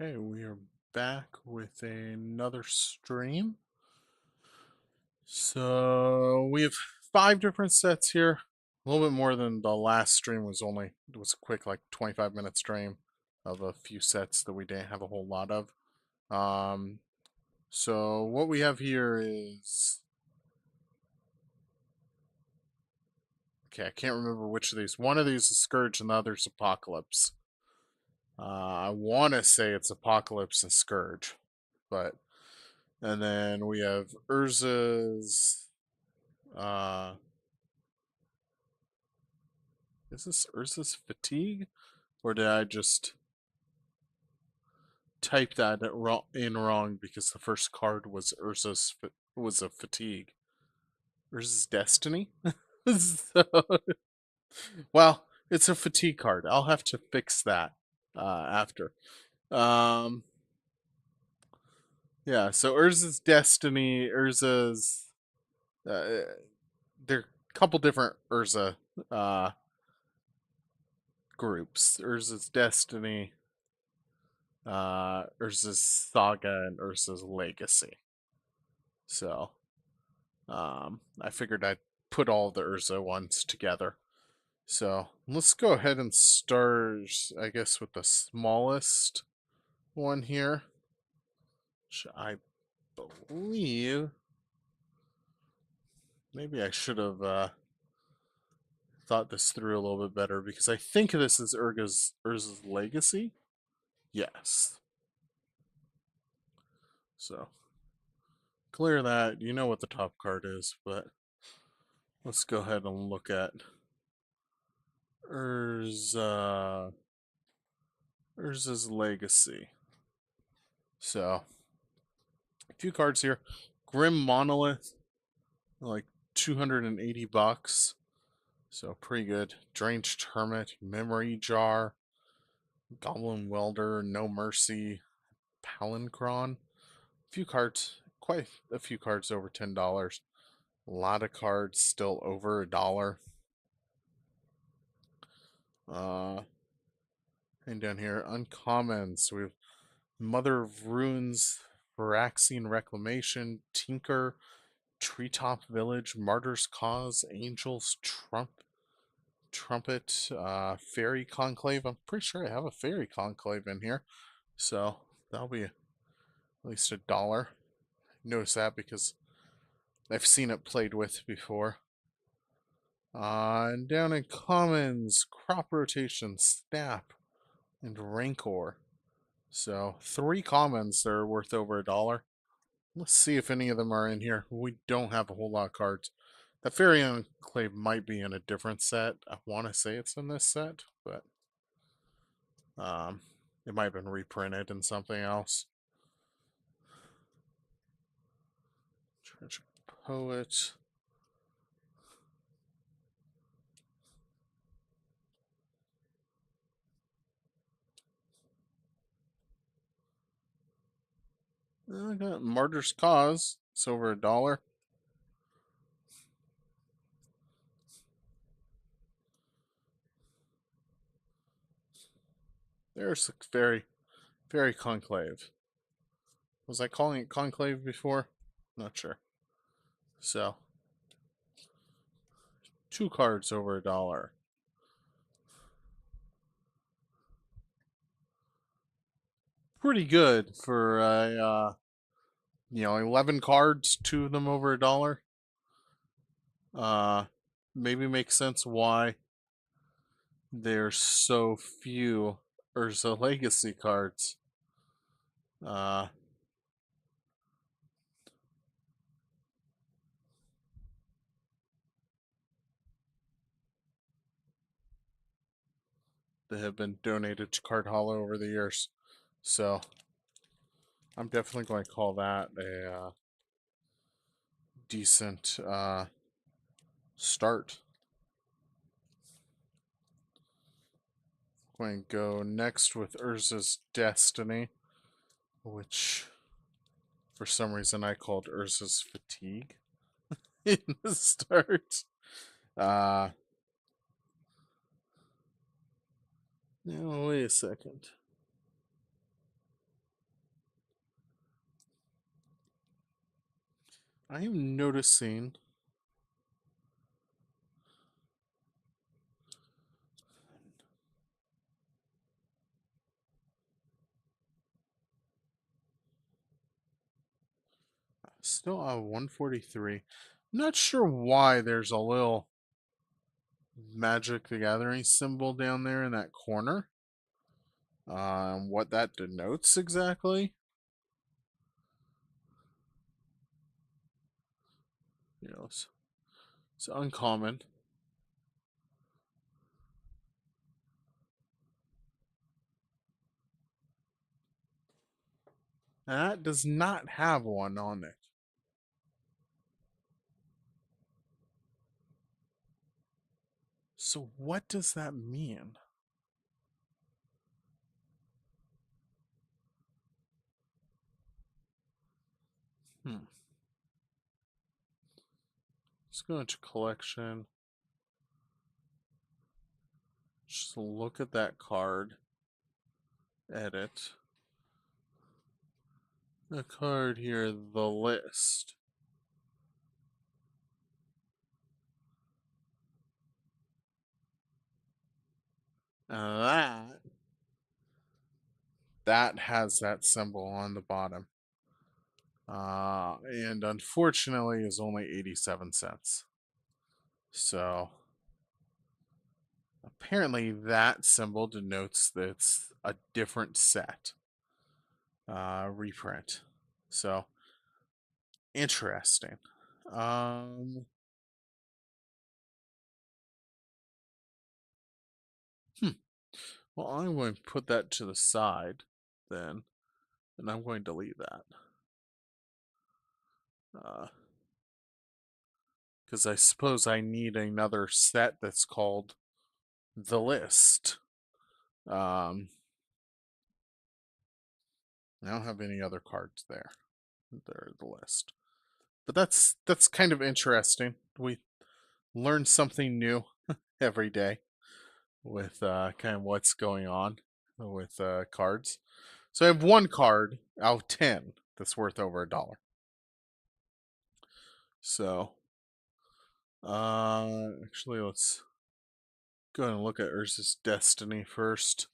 Okay, we are back with another stream. So we have 5 different sets here. A little bit more than the last stream it was a quick like 25-minute stream of a few sets that we didn't have a whole lot of. So what we have here is okay, I can't remember which of these. One of these is Scourge and the other's Apocalypse. I want to say it's Apocalypse and Scourge, but and then we have Urza's. Uh, is this Urza's Fatigue, or did I just type that in wrong because the first card was was a Fatigue? Urza's Destiny. So, well, it's a Fatigue card. I'll have to fix that after. Um, yeah. So Urza's Destiny, Urza's. Uh, there are a couple different Urza uh, groups. Urza's Destiny, Urza's Saga, and Urza's Legacy. So I figured I'd put all the Urza ones together. So let's go ahead and start, I guess, with the smallest one here, which I believe maybe I should have thought this through a little bit better because I think this is Urza's Legacy. Yes. So clear that. You know what the top card is, but let's go ahead and look at Urza's Legacy. So a few cards here. Grim Monolith, like $280. So pretty good. Drenched Hermit, Memory Jar, Goblin Welder, No Mercy, Palincron. A few cards, quite a few cards over $10. A lot of cards still over $1. And down here, uncommons. We have Mother of Runes, Varaxian Reclamation, Tinker, Treetop Village, Martyr's Cause, Angels, Trumpet, Fairy Conclave. I'm pretty sure I have a Fairy Conclave in here. So that'll be at least $1. Notice that because I've seen it played with before. And down in commons, Crop Rotation, Snap, and Rancor. So 3 commons that are worth over $1. Let's see if any of them are in here. We don't have a whole lot of cards. The Fairy Enclave might be in a different set. I want to say it's in this set, but it might have been reprinted in something else. Treasure Poet. I got Martyr's Cause. It's over $1. There's a Fairy Conclave. Was I calling it Conclave before? Not sure. So, 2 cards over $1. Pretty good for 11 cards, 2 of them over $1. Maybe makes sense why there's so few Urza Legacy cards. Uh, that have been donated to Card Hollow over the years. So I'm definitely going to call that a decent start. I'm going to go next with Urza's Destiny, which for some reason I called Urza's Fatigue in the start. Now, wait a second. I am noticing still at 143. Not sure why there's a little Magic the Gathering symbol down there in that corner. What that denotes exactly. It's uncommon. That does not have one on it. So what does that mean? Hmm. Let's go into collection. Just look at that card. Edit. The card here, the list. That has that symbol on the bottom. And unfortunately is only 87 cents. So apparently that symbol denotes that it's a different set. Reprint. So interesting. Um, hmm. Well, I'm going to put that to the side then, and I'm going to delete that. Because I suppose I need another set that's called the list. I don't have any other cards there. They're the list. But that's kind of interesting. We learn something new every day with kind of what's going on with cards. So I have one card out of 10 that's worth over $1. So actually let's go ahead and look at Urza's Destiny first.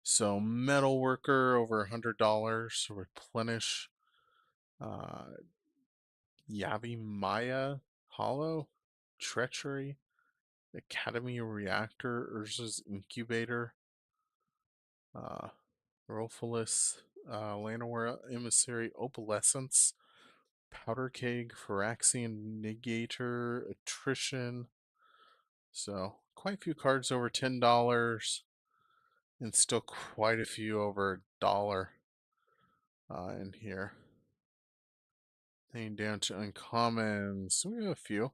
So Metal Worker over $100, replenish. Yavi Maya, Hollow, Treachery, Academy Reactor, Urza's Incubator, uh, Rofolus, Llanowar Emissary, Opalescence, Powder Keg, Phyrexian Negator, Attrition. So quite a few cards over $10, and still quite a few over $1 in here. Heading down to uncommons, so we have a few.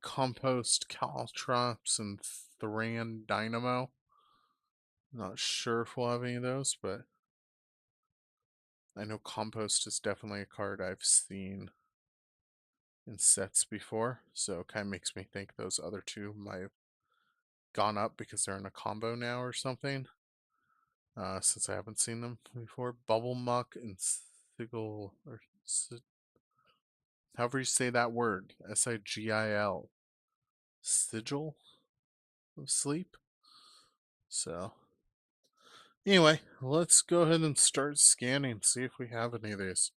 Compost, Caltrops, and Thran Dynamo. Not sure if we'll have any of those, but I know Compost is definitely a card I've seen in sets before, so it kind of makes me think those other two might have gone up because they're in a combo now or something. Since I haven't seen them before. Bubble Muck and Sigil, or however you say that word, Sigil. Sigil of Sleep. So, anyway, let's go ahead and start scanning, see if we have any of these.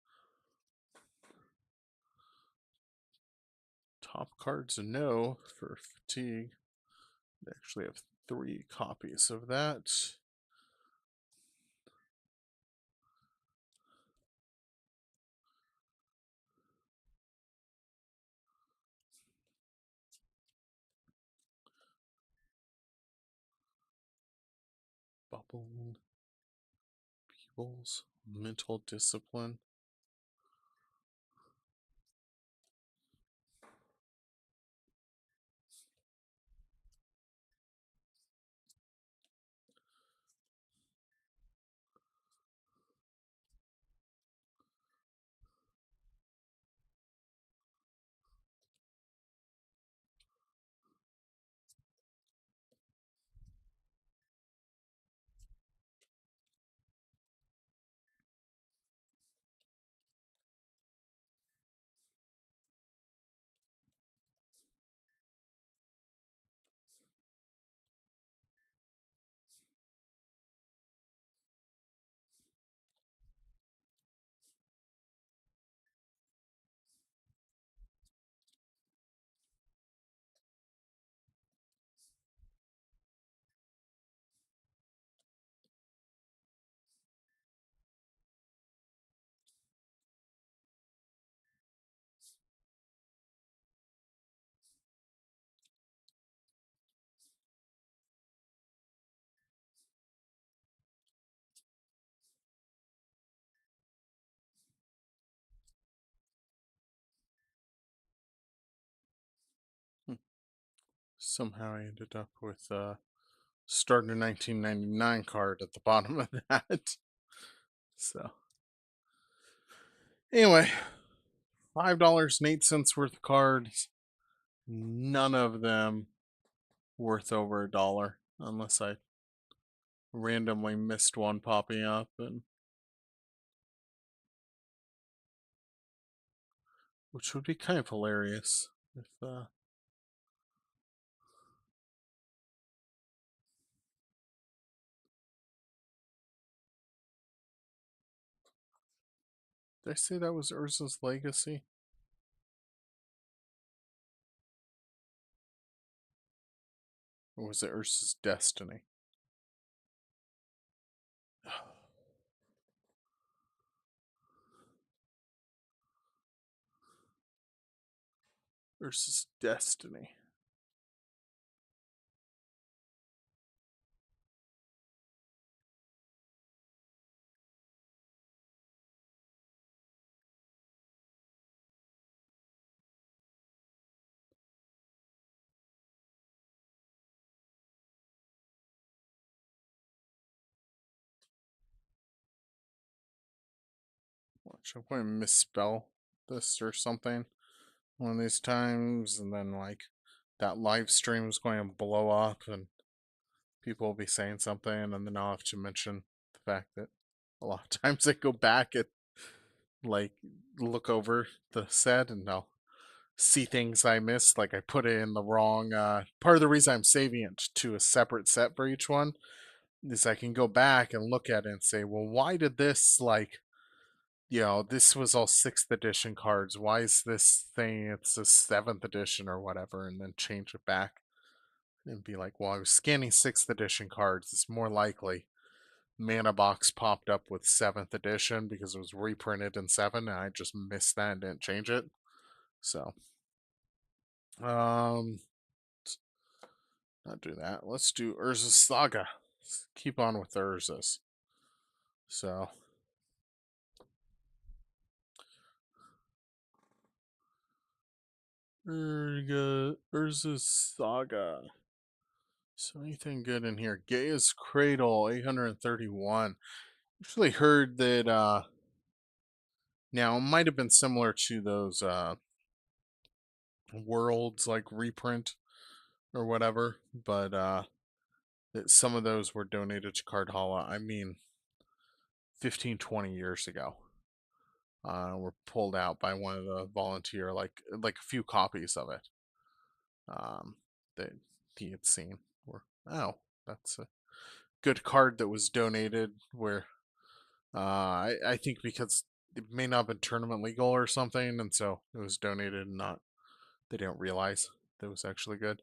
Top cards, no, for Fatigue. I actually have 3 copies of that. Bubble, Peebles, Mental Discipline. Somehow I ended up with Starter 1999 card at the bottom of that. So anyway, $5.08 worth of cards. None of them worth over $1, unless I randomly missed one popping up, and which would be kind of hilarious if did I say that was Urza's Legacy? Or was it Urza's Destiny? Urza's Destiny. Watch, I'm going to misspell this or something one of these times, and then like that live stream is going to blow up, and people will be saying something, and then I'll have to mention the fact that a lot of times I go back and like look over the set, and I'll see things I missed. Like I put it in the wrong. Part of the reason I'm saving it to a separate set for each one is I can go back and look at it and say, well, why did this this was all 6th edition cards. Why is this thing it's a 7th edition or whatever, and then change it back and be like, well, I was scanning 6th edition cards. It's more likely Mana Box popped up with 7th edition because it was reprinted in 7, and I just missed that and didn't change it. So, um, not do that. Let's do Urza's Saga. Let's keep on with the Urzas. So, Urza's Saga. So anything good in here? Gaia's Cradle, 831. Actually heard that now it might have been similar to those worlds like reprint or whatever, but that some of those were donated to Cardhalla. I mean 15, 20 years ago. Were pulled out by one of the volunteer, like a few copies of it that he had seen. Were, oh, that's a good card that was donated. Where I think because it may not have been tournament legal or something, and so it was donated and not they didn't realize that it was actually good.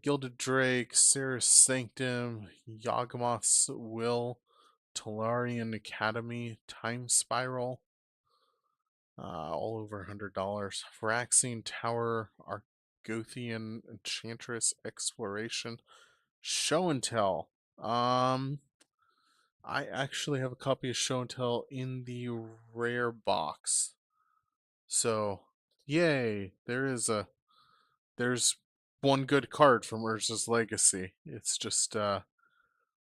Gilded Drake, Sarah's Sanctum, Yawgmoth's Will, Talarian Academy, Time Spiral, all over $100. Phyraxine Tower, Argothian Enchantress Exploration, Show and Tell. I actually have a copy of Show and Tell in the rare box. So, yay! There's one good card from Urza's Legacy. It's just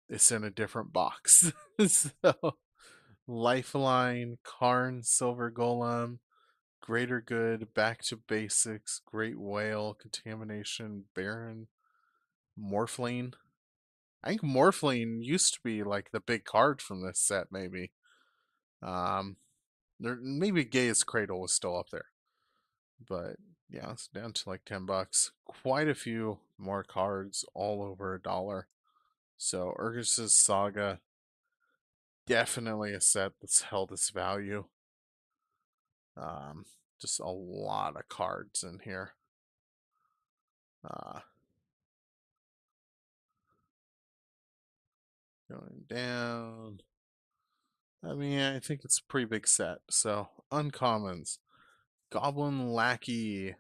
it's in a different box. So, Lifeline, Karn, Silver Golem, Greater Good, Back to Basics, Great Whale, Contamination, Baron, Morphling. I think Morphling used to be like the big card from this set, maybe. Um, maybe Gaia's Cradle was still up there, but yeah, it's down to like $10. Quite a few more cards, all over $1. So Urza's Saga, definitely a set that's held its value. Um, just a lot of cards in here. Uh, going down. I mean, I think it's a pretty big set. So uncommons, Goblin Lackey,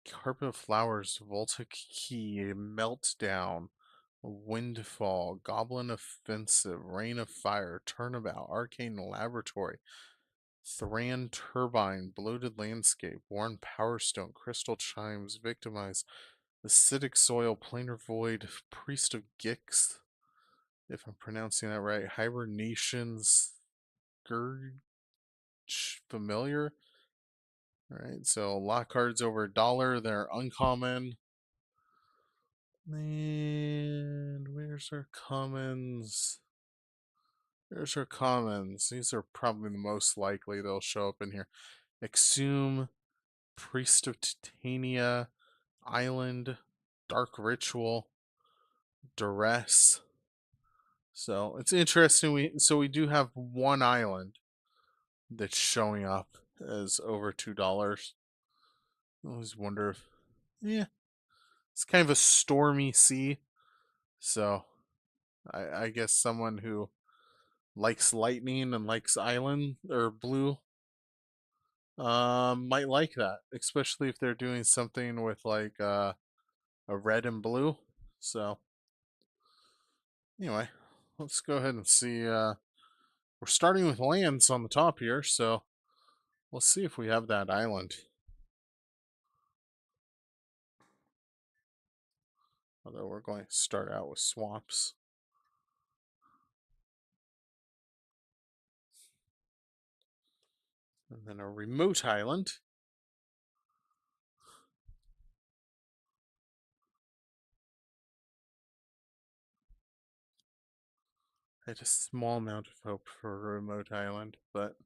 Carpet Flowers, Voltic Key, Meltdown, Windfall, Goblin Offensive, Rain of Fire, Turnabout, Arcane Laboratory, Thran Turbine, Bloated Landscape, Worn Power Stone, Crystal Chimes, Victimize, Acidic Soil, Planar Void, Priest of Gix, if I'm pronouncing that right. Hibernation's Scourge, Familiar. Alright, so a lot of cards over $1. They're uncommon. And where's our commons? There's our commons. These are probably the most likely they'll show up in here. Exhume, Priest of Titania, Island, Dark Ritual, Duress. So it's interesting. We do have one island that's showing up as over $2. I always wonder if, yeah, it's kind of a stormy sea. So I guess someone who likes lightning and likes island or blue might like that, especially if they're doing something with like a red and blue. So anyway, let's go ahead and see. We're starting with lands on the top here, so let's see if we have that island. Although we're going to start out with swamps. And then a remote island. I had a small amount of hope for a remote island, but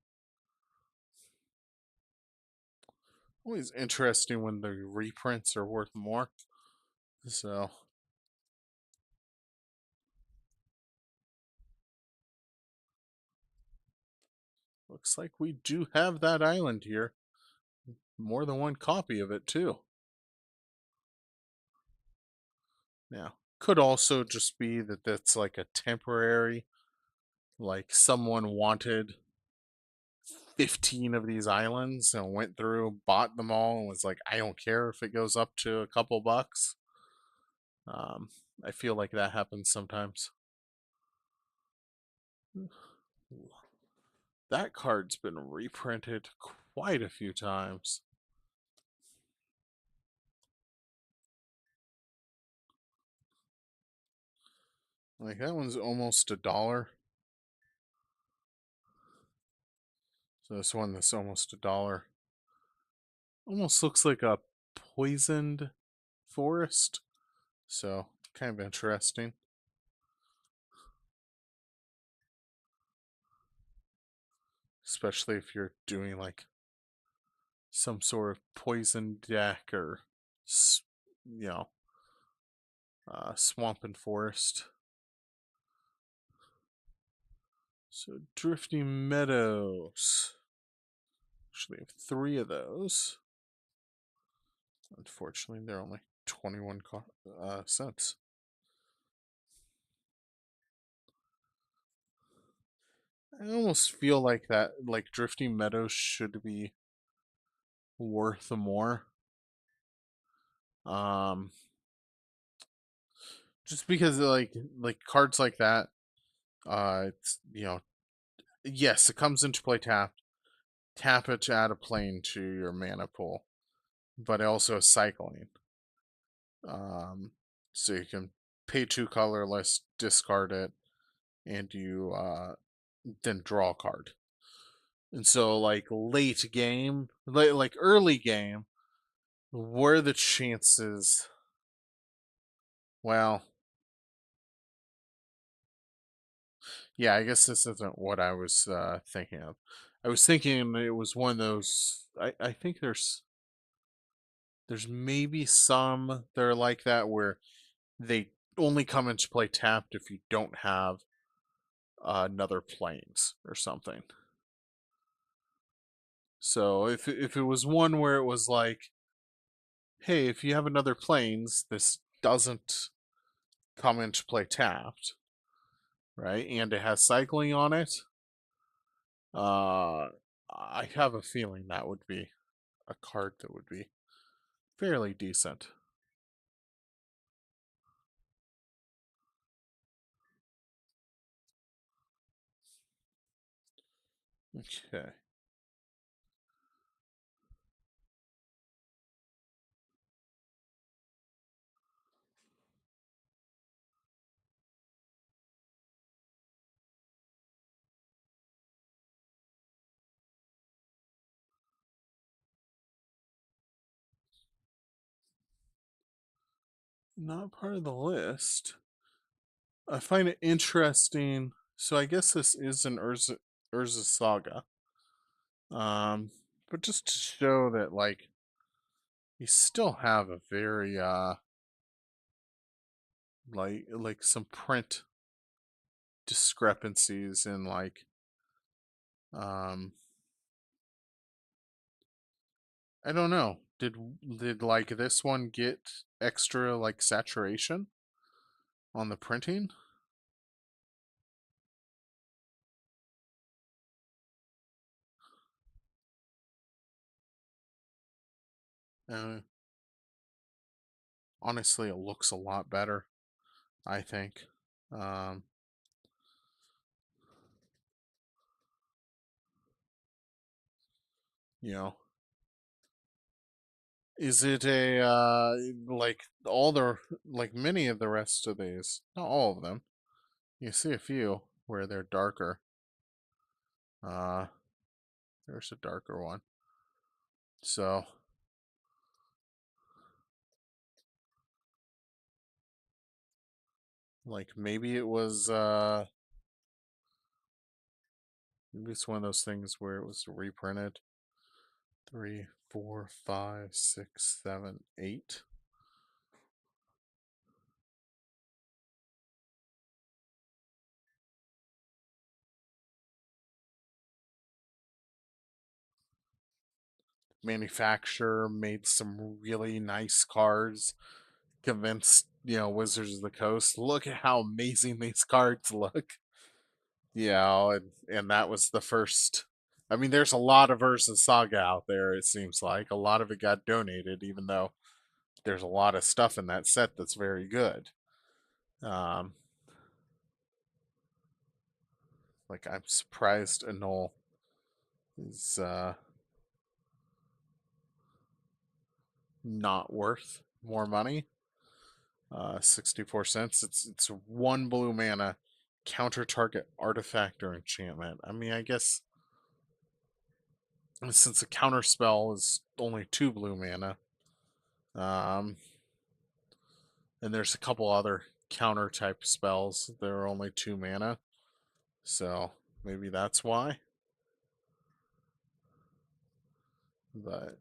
always interesting when the reprints are worth more. So looks like we do have that island here. More than one copy of it too. Now, could also just be that that's like a temporary, like someone wanted 15 of these islands and went through, bought them all, and was like, I don't care if it goes up to a couple bucks. Um, I feel like that happens sometimes. That card's been reprinted quite a few times. Like that one's almost $1. So this one that's almost $1. Almost looks like a poisoned forest. So kind of interesting. Especially if you're doing like some sort of poison deck or, you know, swamp and forest. So Drifting Meadows. Actually, have 3 of those. Unfortunately, they're only 21 cents. I almost feel like that, like Drifting Meadows should be worth more. Um, just because like cards like that, it's yes, it comes into play tapped. Tap it to add a plane to your mana pool, but also cycling. So you can pay 2 colorless, discard it, and you then draw a card. And so like late game, like early game, where the chances? Well, yeah, I guess this isn't what I was thinking of. I was thinking it was one of those. I think there's maybe some that are like that where they only come into play tapped if you don't have another planes or something. So if it was one where it was like, hey, if you have another planes, this doesn't come into play tapped, right? And it has cycling on it. I have a feeling that would be a card that would be fairly decent. Okay. not part of the list. I find it interesting. So I guess this is an Urza Saga. But just to show that like you still have a very like some print discrepancies in like um I don't know. Did like this one get extra like saturation on the printing? Uh, Honestly, it looks a lot better, I think. Um, you know, is it a like all the like many of the rest of these, not all of them. You see a few where they're darker. Uh, there's a darker one. So, like maybe it was maybe it's one of those things where it was reprinted. Three, four, five, six, seven, eight. Manufacturer made some really nice cards. Convinced, Wizards of the Coast, look at how amazing these cards look. And that was the first. I mean, there's a lot of Urza Saga out there, it seems like. A lot of it got donated, even though there's a lot of stuff in that set that's very good. Um, like, I'm surprised Anul is not worth more money. 64 cents. It's one blue mana, counter target artifact or enchantment. I mean, I guess since a counter spell is only two blue mana, um, and there's a couple other counter type spells that are only two mana, so maybe that's why. But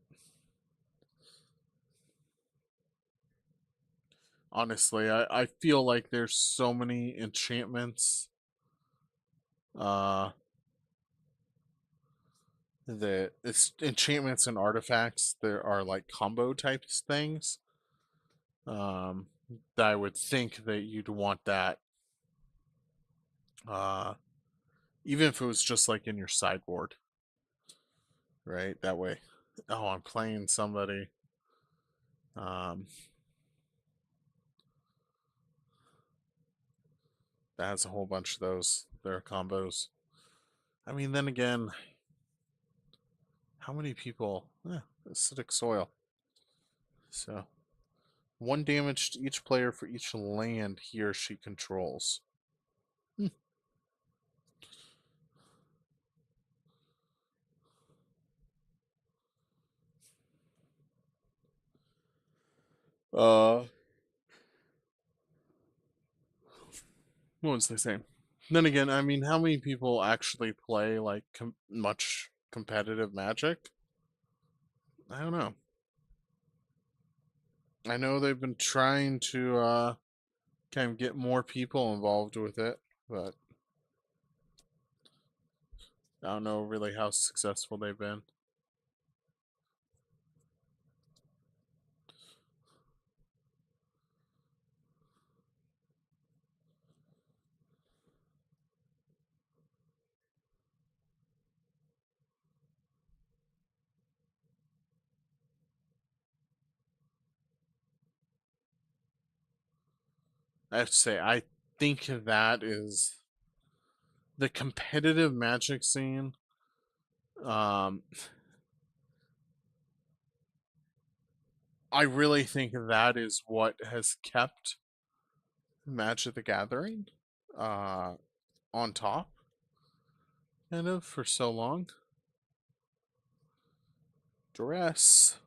honestly, I feel like there's so many enchantments uh, that it's enchantments and artifacts. There are like combo types things um, that I would think that you'd want that, uh, even if it was just like in your sideboard, right? That way, oh, I'm playing somebody um, that has a whole bunch of those. Their combos. I mean, then again, how many people? Acidic soil. So one damage to each player for each land he or she controls. Hmm. Uh, what was they saying? Then again, I mean, how many people actually play like much competitive Magic? I don't know. I know they've been trying to kind of get more people involved with it, but I don't know really how successful they've been. I have to say, I think that is the competitive Magic scene. Um, I really think that is what has kept Magic the Gathering uh, on top, kind of, for so long. Dress,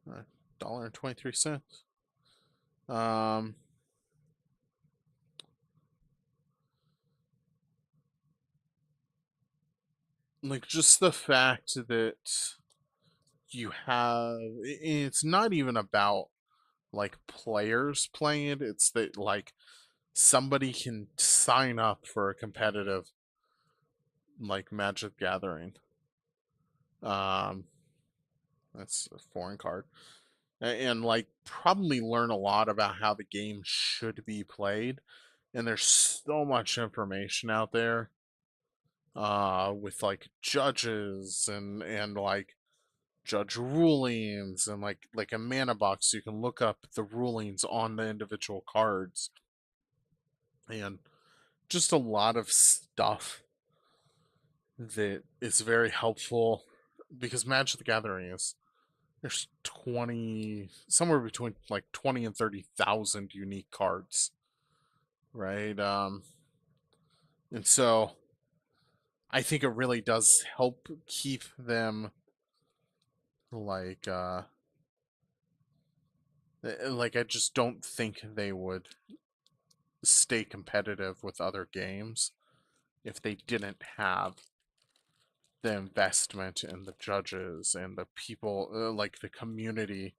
$1.23. Um, like just the fact that you have it's not even about like players playing it, it's that like somebody can sign up for a competitive like Magic Gathering. Um, that's a foreign card. And like probably learn a lot about how the game should be played. And there's so much information out there with like judges and like judge rulings and like a mana box so you can look up the rulings on the individual cards and just a lot of stuff that is very helpful because Magic the Gathering is there's 20 somewhere between like 20 and 30,000 unique cards, right? And so I think it really does help keep them like like I just don't think they would stay competitive with other games if they didn't have the investment and the judges and the people like the community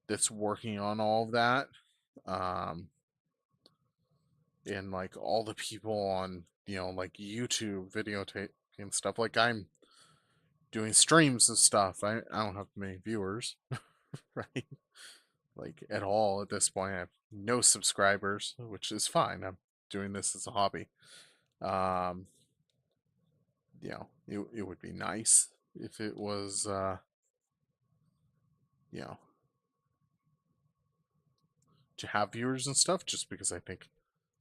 that's working on all of that. um and like all the people on like YouTube videotape and stuff. Like I'm doing streams and stuff. I don't have many viewers, right? Like at all at this point. I have no subscribers, which is fine. I'm doing this as a hobby. um it would be nice if it was you know to have viewers and stuff, just because I think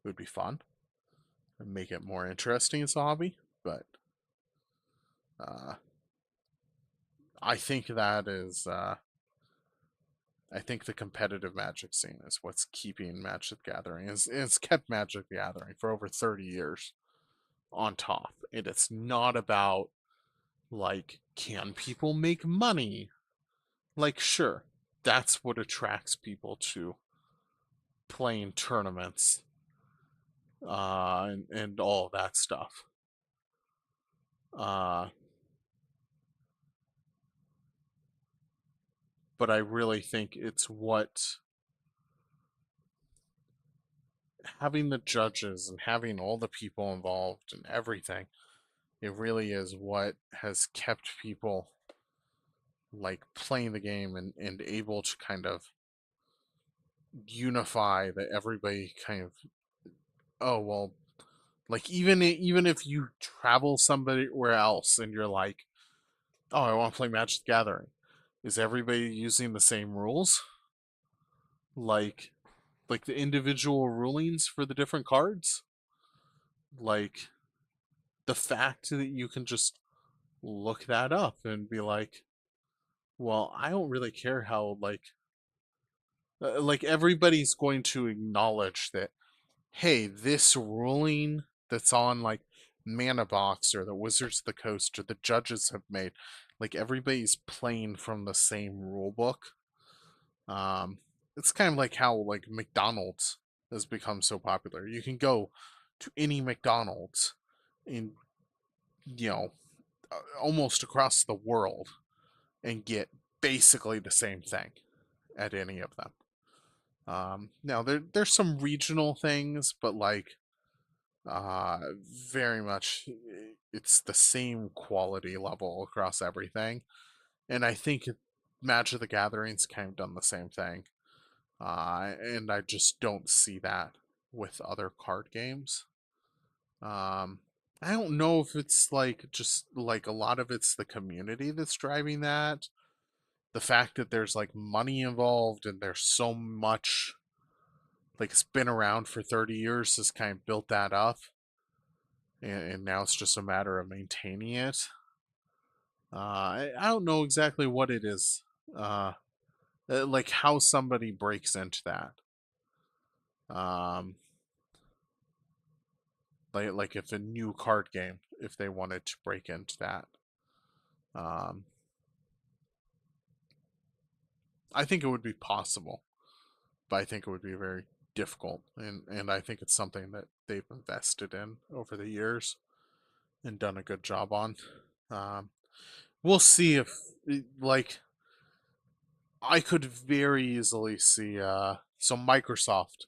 it would be fun and make it more interesting as a hobby. But uh, I think that is, I think the competitive Magic scene is what's keeping Magic the Gathering. It's kept Magic the Gathering for over 30 years on top. And it's not about, like, can people make money? Like, sure, that's what attracts people to playing tournaments and all that stuff. Uh, but I really think it's what having the judges and having all the people involved and everything, it really is what has kept people like playing the game and able to kind of unify that everybody kind of, oh well, like even if you travel somewhere else and you're like, oh, I want to play Magic the Gathering, is everybody using the same rules? Like like the individual rulings for the different cards? Like the fact that you can just look that up and be like, well, I don't really care how like everybody's going to acknowledge that, hey, this ruling that's on like Mana Box or the Wizards of the Coast or the judges have made, like everybody's playing from the same rule book. Um, it's kind of like how like McDonald's has become so popular. You can go to any McDonald's in you know almost across the world and get basically the same thing at any of them. Now there's some regional things, but like uh very much it's the same quality level across everything. And I think Magic of the Gathering's kind of done the same thing. And I just don't see that with other card games. Um, I don't know if it's like just like a lot of it's the community that's driving that. The fact that there's like money involved and there's so much like it's been around for 30 years has kind of built that up. And now it's just a matter of maintaining it. I don't know exactly what it is. Uh, like how somebody breaks into that. Um, like if a new card game, if they wanted to break into that. Um, I think it would be possible. but I think it would be very difficult, and I think it's something that they've invested in over the years and done a good job on. Um, we'll see if like I could very easily see so Microsoft.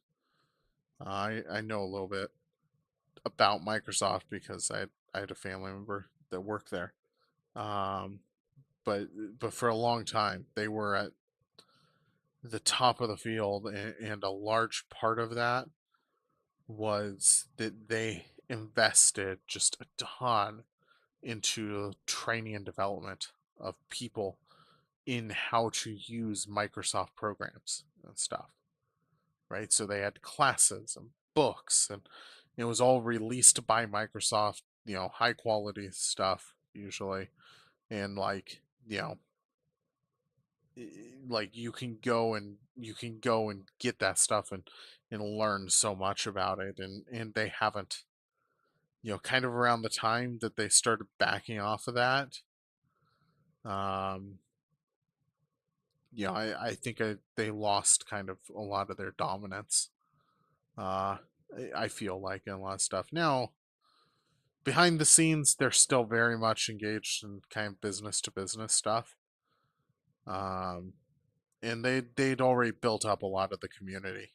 I know a little bit about Microsoft because I had a family member that worked there. Um, but for a long time they were at the top of the field, and a large part of that was that they invested just a ton into training and development of people in how to use Microsoft programs and stuff, right? So they had classes and books, and it was all released by Microsoft, high quality stuff usually. And you know, like you can go and get that stuff and learn so much about it, and they haven't, kind of around the time that they started backing off of that. um I think they lost kind of a lot of their dominance. uh I feel like in a lot of stuff now. Behind the scenes they're still very much engaged in kind of business to business stuff. um and they'd already built up a lot of the community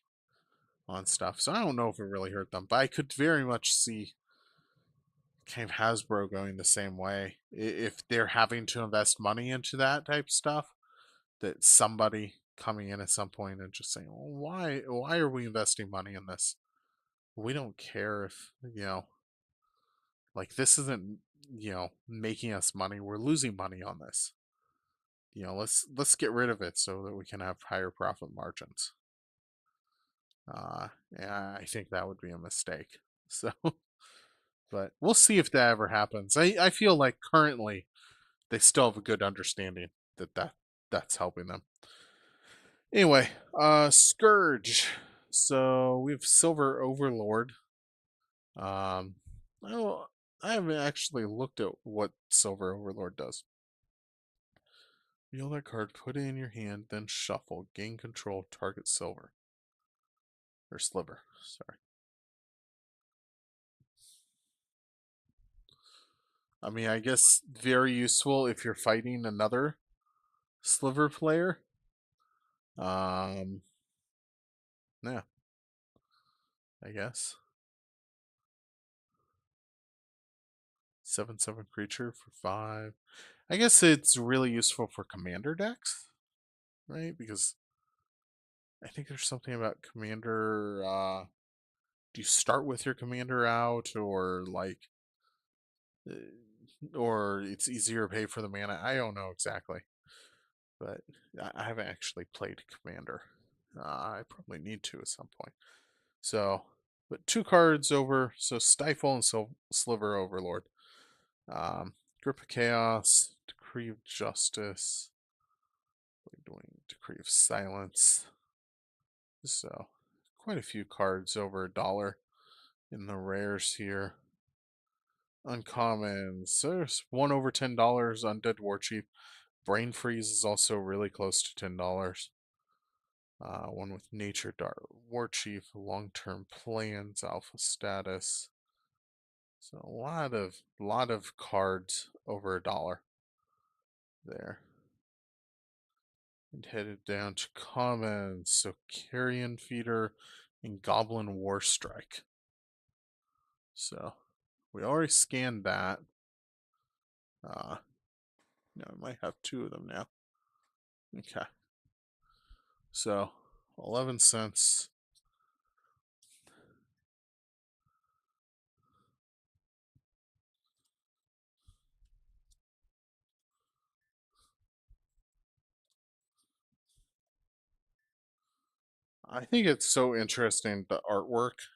on stuff. So I don't know if it really hurt them, but I could very much see kind of Hasbro going the same way if they're having to invest money into that type of stuff. That somebody coming in at some point and just saying, well, why are we investing money in this? We don't care if like this isn't making us money. We're losing money on this. Let's get rid of it so that we can have higher profit margins. Yeah, I think that would be a mistake. So, but we'll see if that ever happens. I feel like currently they still have a good understanding that's helping them. Anyway, Scourge. So we have Silver Overlord. Um, oh, I haven't actually looked at what Silver Overlord does. Deal that card, put it in your hand, then shuffle. Gain control of target silver. Or sliver, sorry. I mean, I guess very useful if you're fighting another sliver player. Yeah, I guess. 7/7 creature for 5. I guess it's really useful for commander decks, right? Because I think there's something about commander. Do you start with your commander out, uh, or it's easier to pay for the mana? I don't know exactly, but I haven't actually played commander. I probably need to at some point. So, but 2 cards over. So Stifle and Sliver Overlord. Grip of Chaos, Decree of Justice, doing Decree of Silence. So, quite a few cards over $1 in the rares here. Uncommons. So there's 1 over $10. Undead Warchief. Brain Freeze is also really close to $10. One with Nature Dart Warchief. Long Term Plans. Alpha Status. So a lot of cards over $1 there. And headed down to commons. So Carrion Feeder and Goblin War Strike. So we already scanned that. No, I might have 2 of them now. Okay. So 11 cents. I think it's so interesting, the artwork.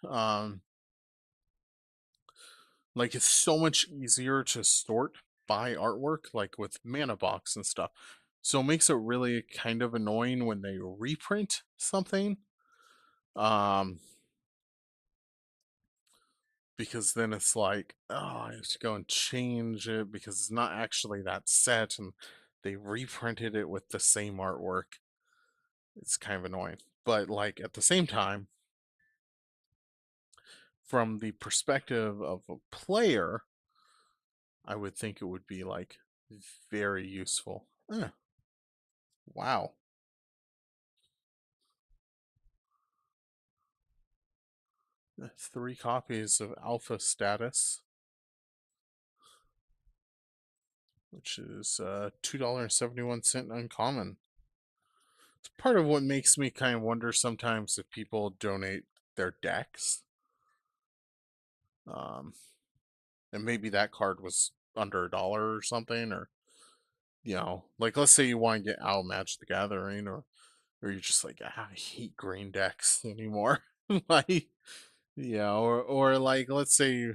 Like it's so much easier to sort by artwork, like with mana box and stuff. So it makes it really kind of annoying when they reprint something. Um, because then it's like, oh, I have to go and change it because it's not actually that set, and they reprinted it with the same artwork. It's kind of annoying. But like at the same time, from the perspective of a player, I would think it would be like very useful. Wow. 3 copies of Alpha Status, which is $2.71 uncommon. It's part of what makes me kind of wonder sometimes if people donate their decks. Um, and maybe that card was under $1 or something, or like let's say you want to get out of Magic the Gathering, or you're just like, I hate green decks anymore. Like, or like let's say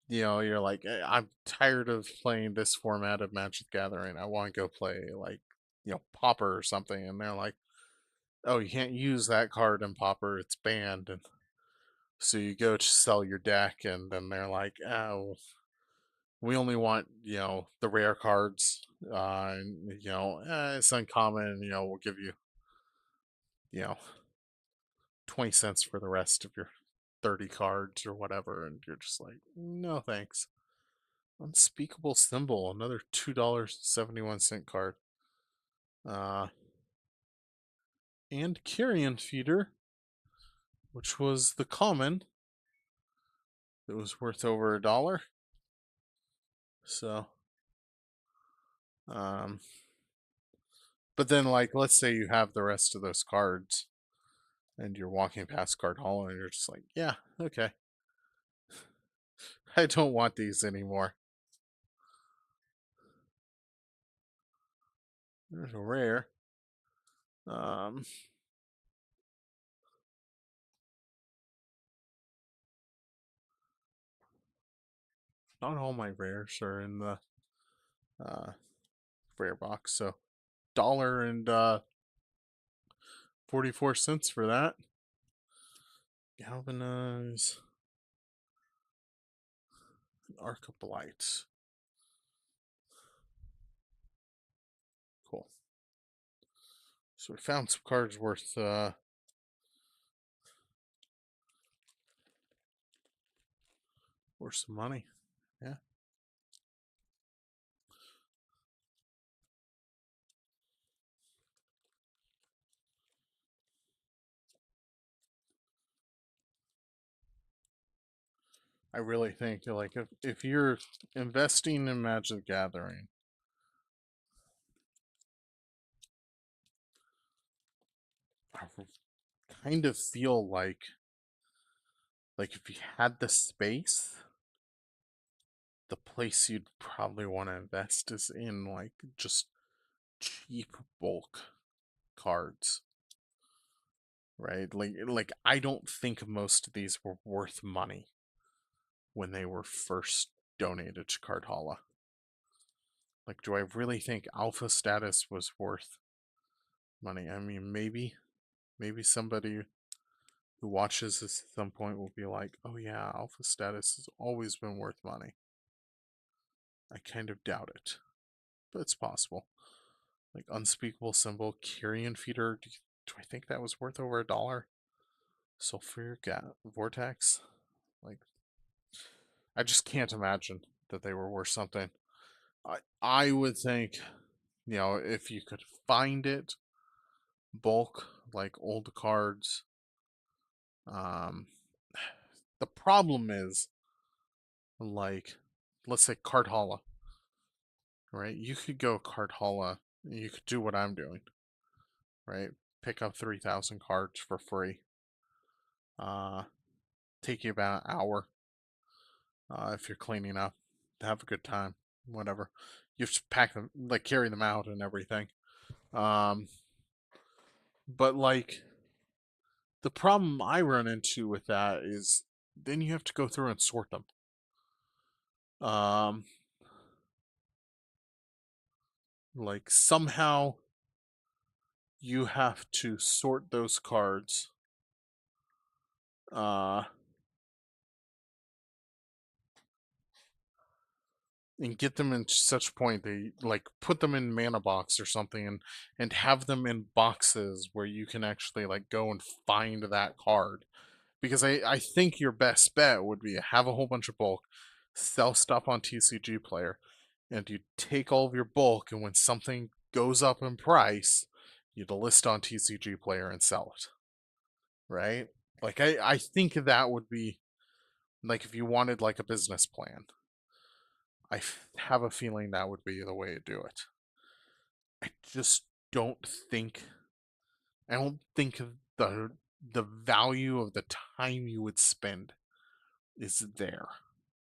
you're like, I'm tired of playing this format of Magic the Gathering. I want to go play like, Pauper or something. And they're like, oh, you can't use that card in Pauper. It's banned. And so you go to sell your deck, and then they're like, oh, we only want, the rare cards. And, it's uncommon. We'll give you, you know, 20 cents for the rest of your 30 cards or whatever. And you're just like, no, thanks. Unspeakable Symbol, another $2.71 card. And Carrion Feeder, which was the common. It was worth over $1. So, but then like let's say you have the rest of those cards and you're walking past Card Hall and you're just like, yeah, okay. I don't want these anymore. There's a rare. Not all my rares are in the rare box, so dollar and 44 cents for that. Galvanize. Arcablight. Cool. So we found some cards worth some money. Yeah. I really think like if you're investing in Magic the Gathering, I kind of feel like if you had the space, the place you'd probably want to invest is in like just cheap bulk cards. Right? Like I don't think most of these were worth money when they were first donated to Cardhalla. Like, do I really think Alpha Status was worth money? I mean, maybe somebody who watches this at some point will be like, oh yeah, Alpha Status has always been worth money. I kind of doubt it, but it's possible. Like Unspeakable Symbol, Carrion Feeder, do I think that was worth over $1? Sulfuric Vortex, like, I just can't imagine that they were worth something. I would think, if you could find it, bulk, like old cards. The problem is, like, let's say Cardhalla, right? You could go Cardhalla, you could do what I'm doing, right? Pick up 3,000 cards for free. Take you about an hour if you're cleaning up. Have a good time, whatever. You have to pack them, like carry them out and everything. Um, but like the problem I run into with that is then you have to go through and sort them. Um, like somehow you have to sort those cards. Uh, and get them in such point they like put them in mana box or something and have them in boxes where you can actually like go and find that card. Because I think your best bet would be have a whole bunch of bulk, sell stuff on TCG player, and you take all of your bulk, and when something goes up in price, you'd list on TCG player and sell it. Right? Like I think that would be like if you wanted like a business plan. Have a feeling that would be the way to do it. I just don't think I don't think the value of the time you would spend is there.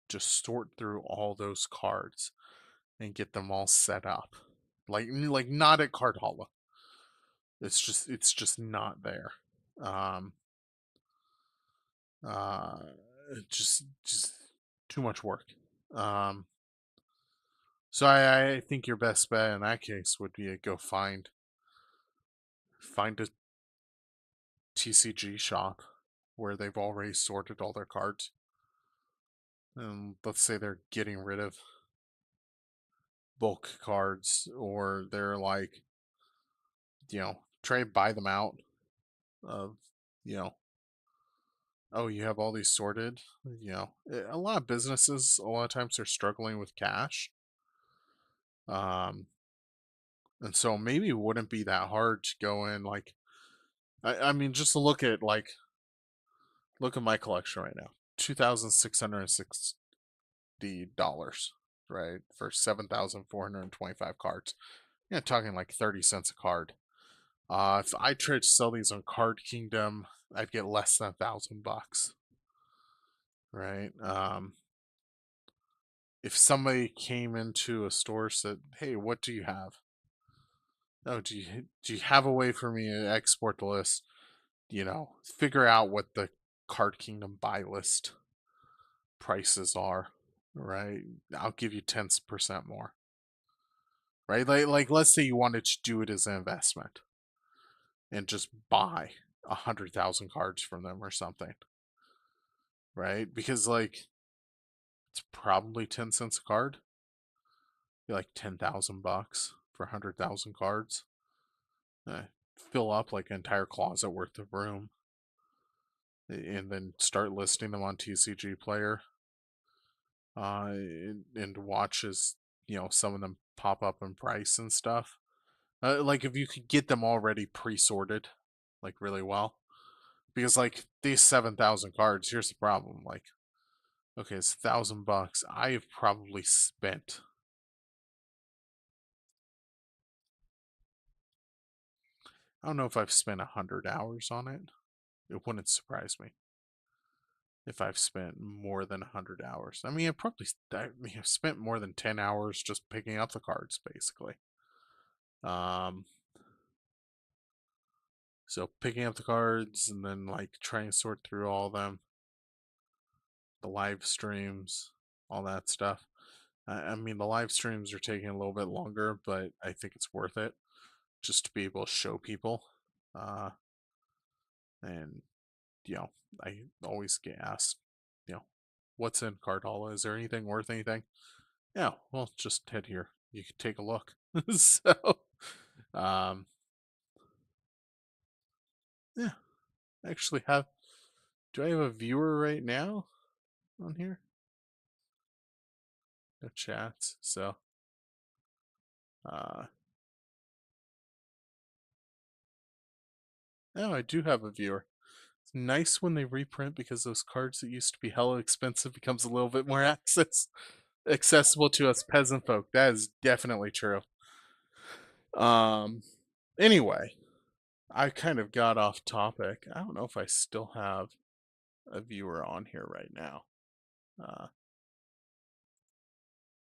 Just sort through all those cards and get them all set up. Like not at Card Hollow. It's just not there. Um uh just too much work. Um so I think your best bet in that case would be to go find a TCG shop where they've already sorted all their cards. And let's say they're getting rid of bulk cards, or they're like, try to buy them out of, you know, oh, you have all these sorted. A lot of businesses, a lot of times they're struggling with cash. Um, and so maybe it wouldn't be that hard to go in like, I mean, just look at my collection right now, $2,660, right, for 7,425 cards. Yeah, talking like 30 cents a card. If I tried to sell these on Card Kingdom, I'd get less than $1,000, right? If somebody came into a store and said, "Hey, what do you have? Oh, do you have a way for me to export the list? Figure out what the Card Kingdom buy list prices are, right? I'll give you 10% more, right? Like let's say you wanted to do it as an investment and just buy 100,000 cards from them or something, right? Because like it's probably 10 cents a card, be like $10,000 for 100,000 cards. Uh, Fill up like an entire closet worth of room, and then start listing them on TCG Player, and watch as some of them pop up in price and stuff. Like if you could get them already pre-sorted, like really well, because like these 7,000 cards. Here's the problem: like, okay, it's $1,000. I have probably spent. I don't know if I've spent 100 hours on it. It wouldn't surprise me if I've spent more than 100 hours. I mean, I've spent more than 10 hours just picking up the cards, basically. Um, so picking up the cards and then like trying to sort through all of them, the live streams, all that stuff. I mean, the live streams are taking a little bit longer, but I think it's worth it just to be able to show people. Uh, and I always get asked, you know, what's in Card Hollow? Is there anything worth anything? Yeah, well, just head here. You can take a look. So, um, yeah, I actually have. Do I have a viewer right now on here? No chats. So, uh, no, I do have a viewer. It's nice when they reprint because those cards that used to be hella expensive becomes a little bit more accessible to us peasant folk. That is definitely true. Um, anyway, I kind of got off topic. I don't know if I still have a viewer on here right now. Uh,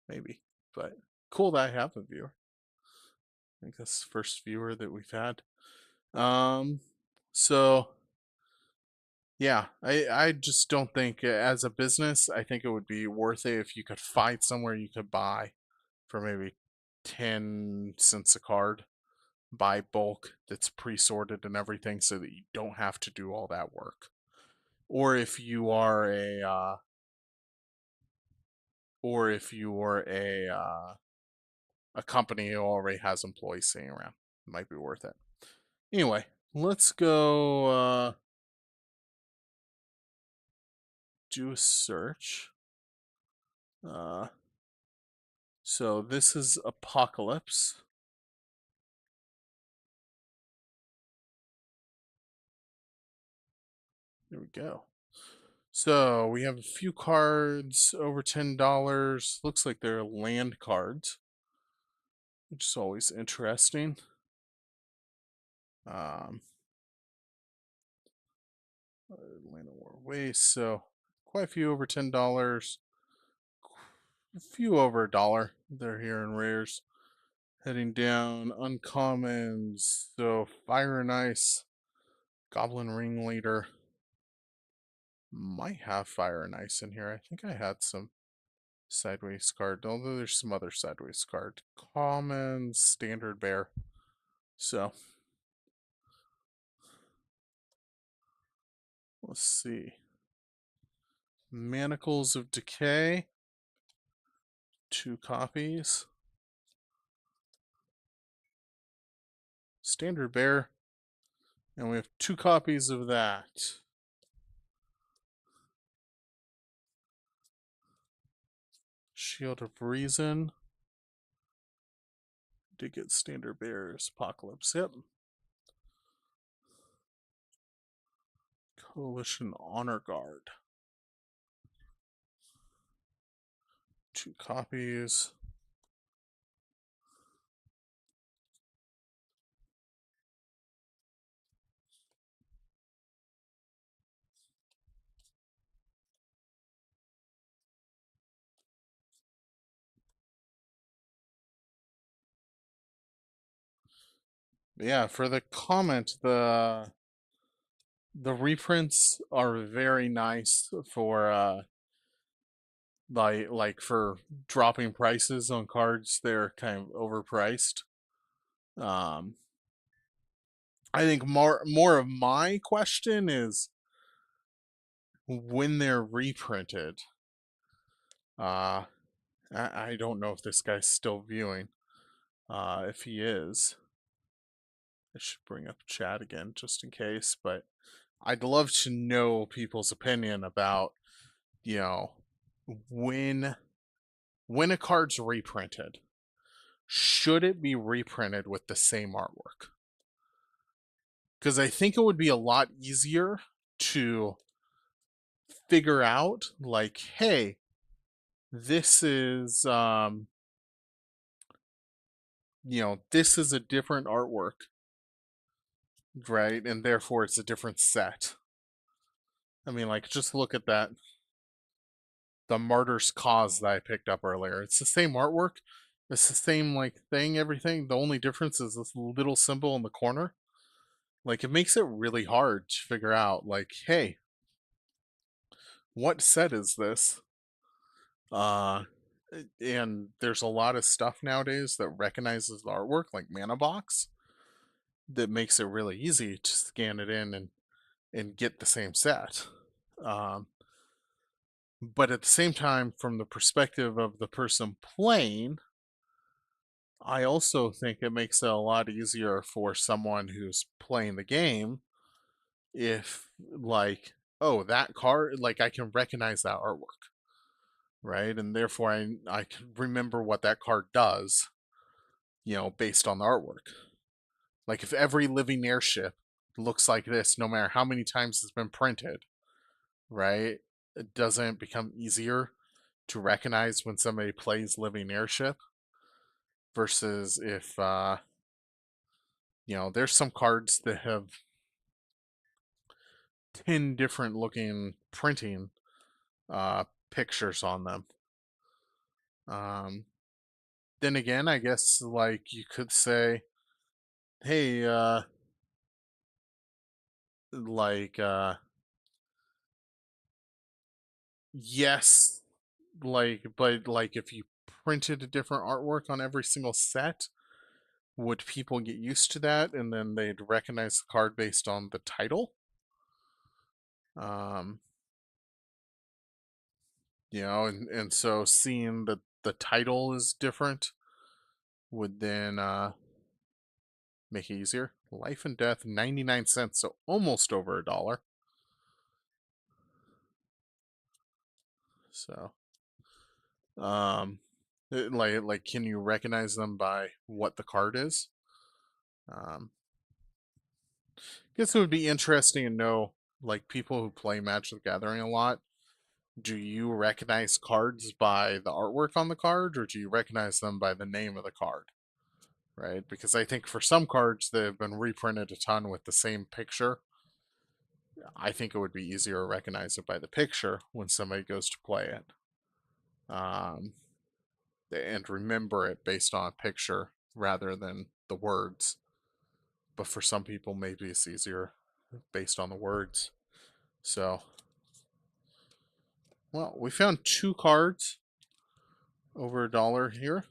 maybe, but cool that I have a viewer. I think that's the first viewer that we've had. Um, so yeah, I just don't think as a business, I think it would be worth it if you could find somewhere you could buy for maybe 10 cents a card, buy bulk that's pre-sorted and everything so that you don't have to do all that work. Or if you are a or if you're a company who already has employees sitting around. It might be worth it. Anyway, let's go do a search. So this is Apocalypse. There we go. So we have a few cards over $10. Looks like they're land cards, which is always interesting. Atlanta War Waste. So quite a few over $10. A few over $1. They're here in rares. Heading down, uncommons. So Fire and Ice, Goblin Ringleader. Might have Fire and Ice in here. I think I had some sideways card, although there's some other sideways card. Commons, Standard Bear. So let's see. Manacles of Decay. 2 copies. Standard Bear. And we have 2 copies of that. Shield of Reason. Did get Standard Bears. Apocalypse. Yep. Coalition Honor Guard. 2 copies. Yeah, for the comment, the reprints are very nice for like for dropping prices on cards. They're kind of overpriced. Um, I think more of my question is when they're reprinted. I don't know if this guy's still viewing. If he is, I should bring up chat again just in case. But I'd love to know people's opinion about, you know, when a card's reprinted, should it be reprinted with the same artwork? Because I think it would be a lot easier to figure out, like, hey, this is this is a different artwork, right? And therefore it's a different set. I mean, like, just look at that, the Martyr's Cause that I picked up earlier. It's the same artwork. It's the same, like, thing, everything. The only difference is this little symbol in the corner. Like, it makes it really hard to figure out, like, hey, what set is this? And there's a lot of stuff nowadays that recognizes the artwork, like Mana Box, that makes it really easy to scan it in and get the same set. But at the same time, from the perspective of the person playing, I also think it makes it a lot easier for someone who's playing the game if, like, oh, that card, like, I can recognize that artwork, right? And therefore I can remember what that card does, based on the artwork. Like, if every living airship looks like this, no matter how many times it's been printed, right? It doesn't become easier to recognize when somebody plays living airship versus if there's some cards that have 10 different looking printing pictures on them. Then again, I guess, like, you could say, hey, like, yes, like, but, like, if you printed a different artwork on every single set, would people get used to that and then they'd recognize the card based on the title? and so seeing that the title is different would then make it easier. Life and Death, 99 cents, so almost over $1. So, um, like, can you recognize them by what the card is? Um, guess it would be interesting to know, like, people who play Magic the Gathering a lot. Do you recognize cards by the artwork on the card, or do you recognize them by the name of the card? Right? Because I think for some cards that have been reprinted a ton with the same picture, I think it would be easier to recognize it by the picture when somebody goes to play it. Um, and remember it based on a picture rather than the words. But for some people, maybe it's easier based on the words. So, well, we found 2 cards over $1 here.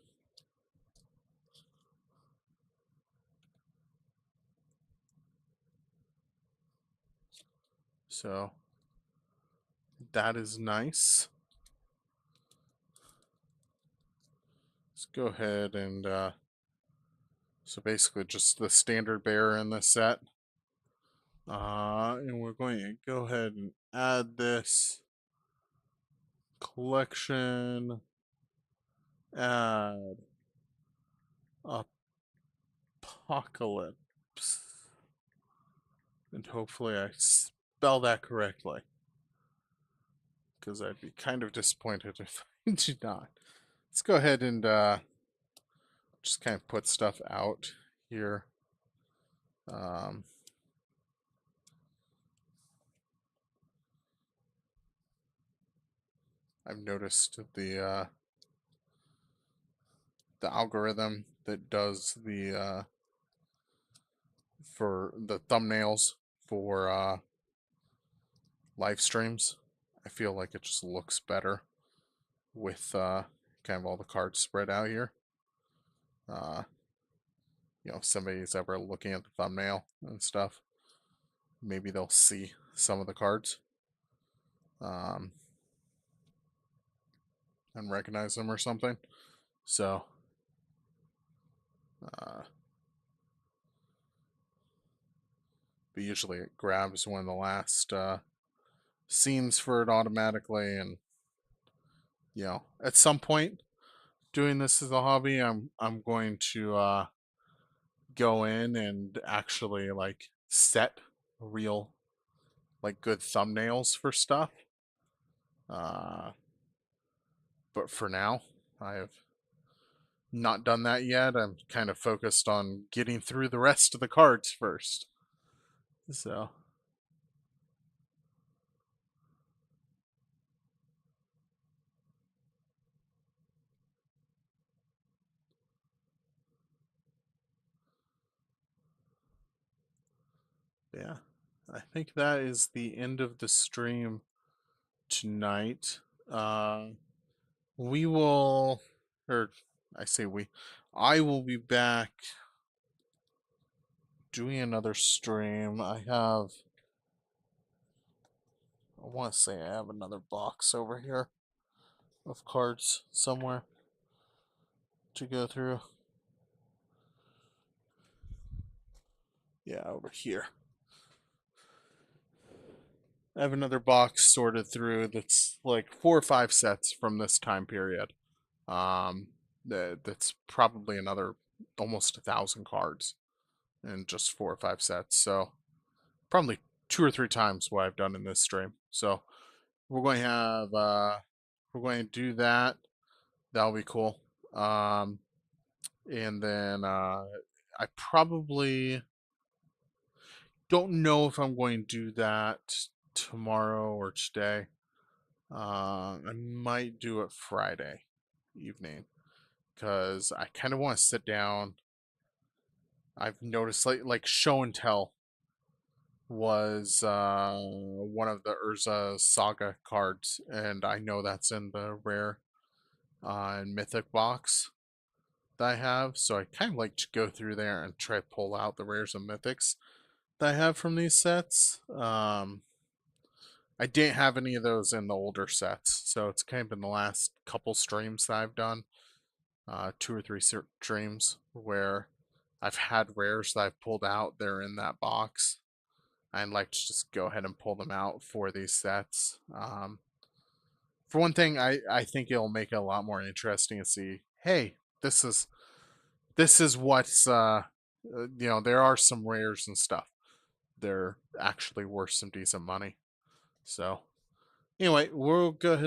So, that is nice. Let's go ahead and, so basically just the standard bear in this set. And we're going to go ahead and add this collection, add apocalypse, and hopefully I spell that correctly, because I'd be kind of disappointed if I did not. Let's go ahead and just kind of put stuff out here. I've noticed the algorithm that does the for the thumbnails for live streams. I feel like it just looks better with kind of all the cards spread out here. Uh, if somebody's ever looking at the thumbnail and stuff, maybe they'll see some of the cards um, and recognize them or something. So, but usually it grabs one of the last scenes for it automatically, and at some point doing this as a hobby, I'm going to go in and actually like set real like good thumbnails for stuff. Uh, but for now, I have not done that yet. I'm kind of focused on getting through the rest of the cards first. So, yeah, I think that is the end of the stream tonight. Uh, we will, or I say we, I will be back doing another stream. I want to say I have another box over here of cards somewhere to go through. Yeah, over here. I have another box sorted through that's like 4 or 5 sets from this time period. That's probably another almost 1,000 cards in just 4 or 5 sets. So probably 2 or 3 times what I've done in this stream. So we're going to have we're going to do that. That'll be cool. And then I probably don't know if I'm going to do that tomorrow or today. I might do it Friday evening because I kind of want to sit down. I've noticed like show and tell was one of the Urza Saga cards, and I know that's in the rare and mythic box that I have. So I kind of like to go through there and try to pull out the rares and mythics that I have from these sets. I didn't have any of those in the older sets, so it's kind of been the last couple streams that I've done, 2 or 3 streams where I've had rares that I've pulled out. They're in that box. I'd like to just go ahead and pull them out for these sets. For one thing, I think it'll make it a lot more interesting to see. Hey, this is what's there are some rares and stuff. They're actually worth some decent money. So anyway, we'll go ahead.